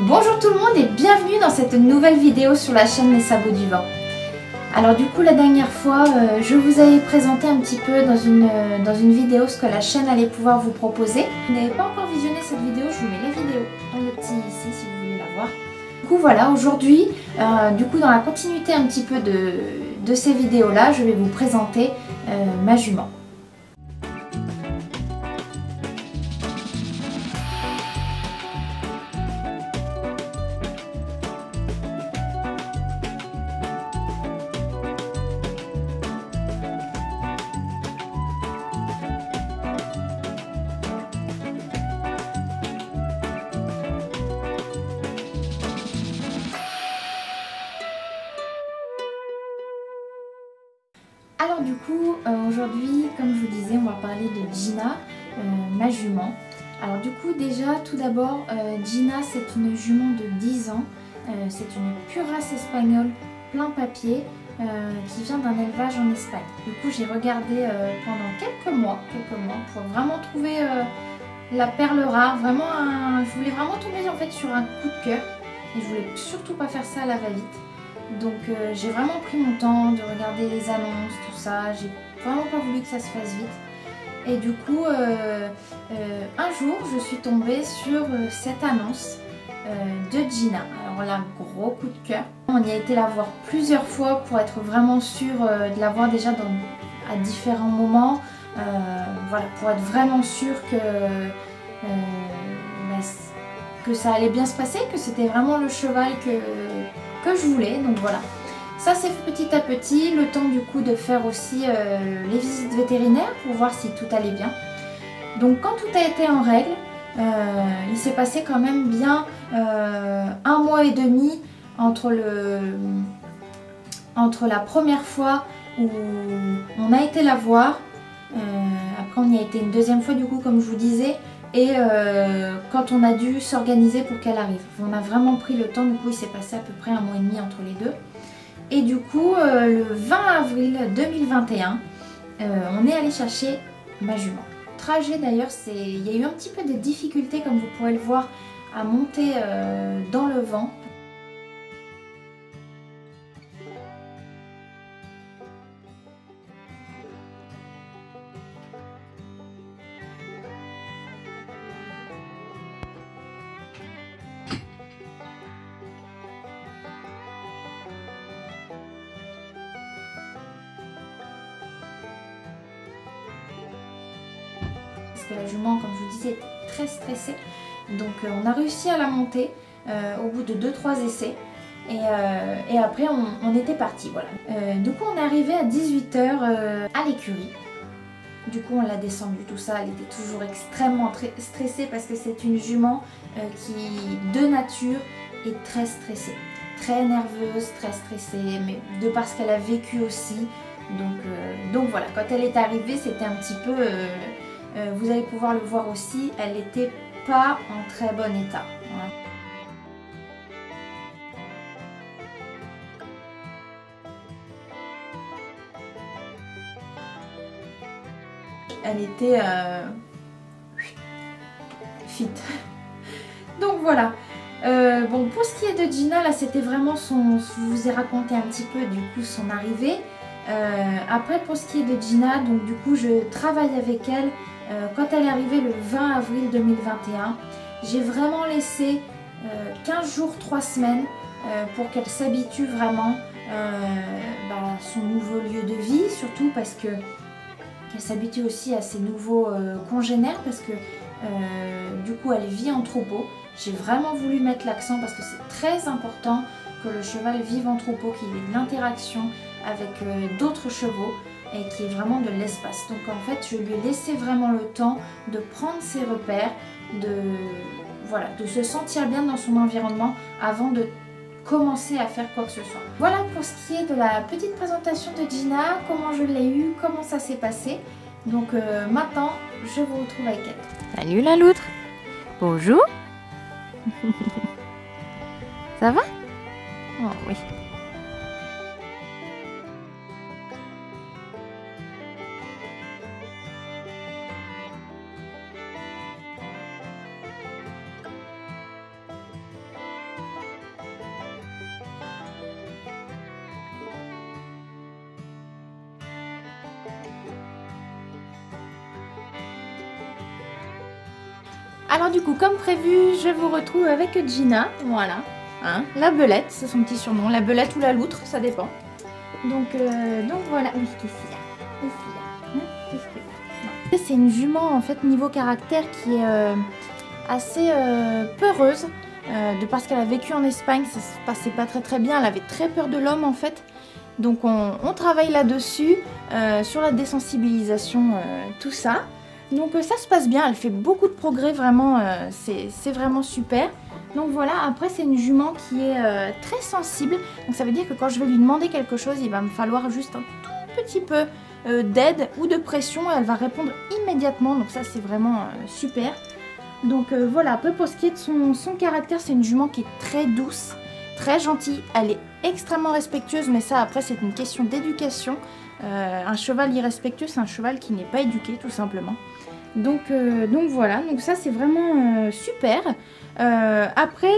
Bonjour tout le monde et bienvenue dans cette nouvelle vidéo sur la chaîne Les Sabots du Vent. Alors du coup la dernière fois je vous avais présenté un petit peu dans une vidéo ce que la chaîne allait pouvoir vous proposer. Si vous n'avez pas encore visionné cette vidéo, je vous mets la vidéo dans le petit ici si vous voulez la voir. Du coup voilà, aujourd'hui, dans la continuité un petit peu de ces vidéos là, je vais vous présenter ma jument. Alors du coup, aujourd'hui, comme je vous disais, on va parler de Gina, ma jument. Alors du coup, déjà, tout d'abord, Gina, c'est une jument de 10 ans. C'est une pure race espagnole, plein papier, qui vient d'un élevage en Espagne. Du coup, j'ai regardé pendant quelques mois pour vraiment trouver la perle rare. Vraiment, je voulais vraiment tomber en fait sur un coup de cœur. Et je voulais surtout pas faire ça à la va-vite. Donc j'ai vraiment pris mon temps de regarder les annonces, tout ça, j'ai vraiment pas voulu que ça se fasse vite. Et du coup, un jour, je suis tombée sur cette annonce de Gina. Alors là, gros coup de cœur. On y a été la voir plusieurs fois pour être vraiment sûr de la voir déjà à différents moments. Voilà, pour être vraiment sûr que ça allait bien se passer, que c'était vraiment le cheval que je voulais. Donc voilà, ça s'est fait petit à petit, le temps du coup de faire aussi les visites vétérinaires pour voir si tout allait bien. Donc quand tout a été en règle, il s'est passé quand même bien 1 mois et demi entre la première fois où on a été la voir, après on y a été une deuxième fois du coup comme je vous disais, et quand on a dû s'organiser pour qu'elle arrive. On a vraiment pris le temps, du coup il s'est passé à peu près 1 mois et demi entre les deux. Et du coup le 20 avril 2021, on est allé chercher ma jument. Trajet d'ailleurs, il y a eu un petit peu de difficultés comme vous pourrez le voir à monter dans le vent. Parce que la jument, comme je vous disais, était très stressée. Donc on a réussi à la monter au bout de 2-3 essais. Et après on était parti, voilà. Du coup on est arrivé à 18 h à l'écurie. Du coup on l'a descendue, tout ça, elle était toujours extrêmement stressée parce que c'est une jument qui de nature est très stressée. Très nerveuse, très stressée, mais de parce qu'elle a vécu aussi. Donc voilà, quand elle est arrivée c'était un petit peu... vous allez pouvoir le voir aussi, elle n'était pas en très bon état. Voilà. Elle était fit. Donc voilà. Bon, pour ce qui est de Gina, là c'était vraiment je vous ai raconté un petit peu du coup son arrivée. Après pour ce qui est de Gina, donc du coup je travaille avec elle. Quand elle est arrivée le 20 avril 2021, j'ai vraiment laissé 15 jours, 3 semaines pour qu'elle s'habitue vraiment à son nouveau lieu de vie, surtout parce que qu'elle s'habitue aussi à ses nouveaux congénères, parce que du coup elle vit en troupeau. J'ai vraiment voulu mettre l'accent parce que c'est très important que le cheval vive en troupeau, qu'il ait de l'interaction avec d'autres chevaux et qu'il y ait vraiment de l'espace. Donc en fait je lui ai laissé vraiment le temps de prendre ses repères, de se sentir bien dans son environnement avant de commencer à faire quoi que ce soit. Voilà pour ce qui est de la petite présentation de Gina, comment je l'ai eue, comment ça s'est passé. Donc maintenant je vous retrouve avec elle. Salut la loutre. Bonjour. Ça va? Oh oui. Alors du coup, comme prévu, je vous retrouve avec Gina, voilà, hein, la belette, c'est son petit surnom, la belette ou la loutre, ça dépend. Donc voilà, oui, qu'est-ce qu'il y a? C'est une jument en fait niveau caractère qui est assez peureuse, de parce qu'elle a vécu en Espagne, ça se passait pas très bien, elle avait très peur de l'homme en fait. Donc on travaille là-dessus, sur la désensibilisation, tout ça. Donc ça se passe bien, elle fait beaucoup de progrès, vraiment, c'est vraiment super. Donc voilà, après c'est une jument qui est très sensible, donc ça veut dire que quand je vais lui demander quelque chose, il va me falloir juste un tout petit peu d'aide ou de pression, et elle va répondre immédiatement, donc ça c'est vraiment super. Donc voilà, après pour ce qui est de son caractère, c'est une jument qui est très douce, très gentille, elle est extrêmement respectueuse, mais ça après c'est une question d'éducation. Un cheval irrespectueux, c'est un cheval qui n'est pas éduqué tout simplement. Donc voilà, donc ça c'est vraiment super. Après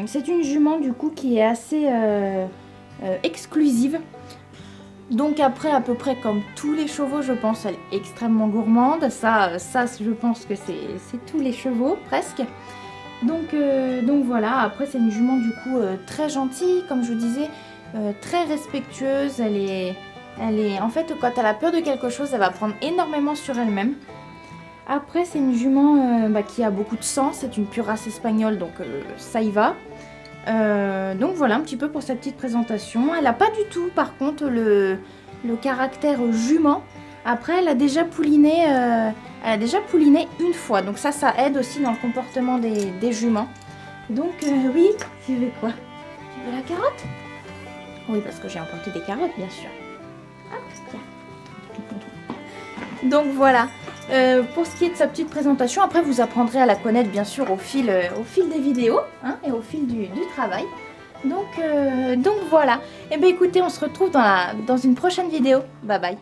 c'est une jument du coup qui est assez exclusive. Donc après à peu près comme tous les chevaux je pense, elle est extrêmement gourmande. Ça je pense que c'est tous les chevaux presque. Donc voilà, après c'est une jument du coup très gentille, comme je vous disais, très respectueuse. Elle est en fait quand elle a peur de quelque chose, elle va prendre énormément sur elle-même. Après c'est une jument qui a beaucoup de sang, c'est une pure race espagnole, donc ça y va. Donc voilà un petit peu pour sa petite présentation. Elle n'a pas du tout par contre le caractère jument. Après elle a déjà pouliné une fois, donc ça aide aussi dans le comportement des juments. Donc oui, tu veux quoi? Tu veux la carotte? Oui, parce que j'ai emporté des carottes bien sûr. Hop, tiens. Donc voilà, pour ce qui est de sa petite présentation, après vous apprendrez à la connaître bien sûr au fil des vidéos, hein, et au fil du travail. Donc voilà, et bien écoutez, on se retrouve dans une prochaine vidéo. Bye bye.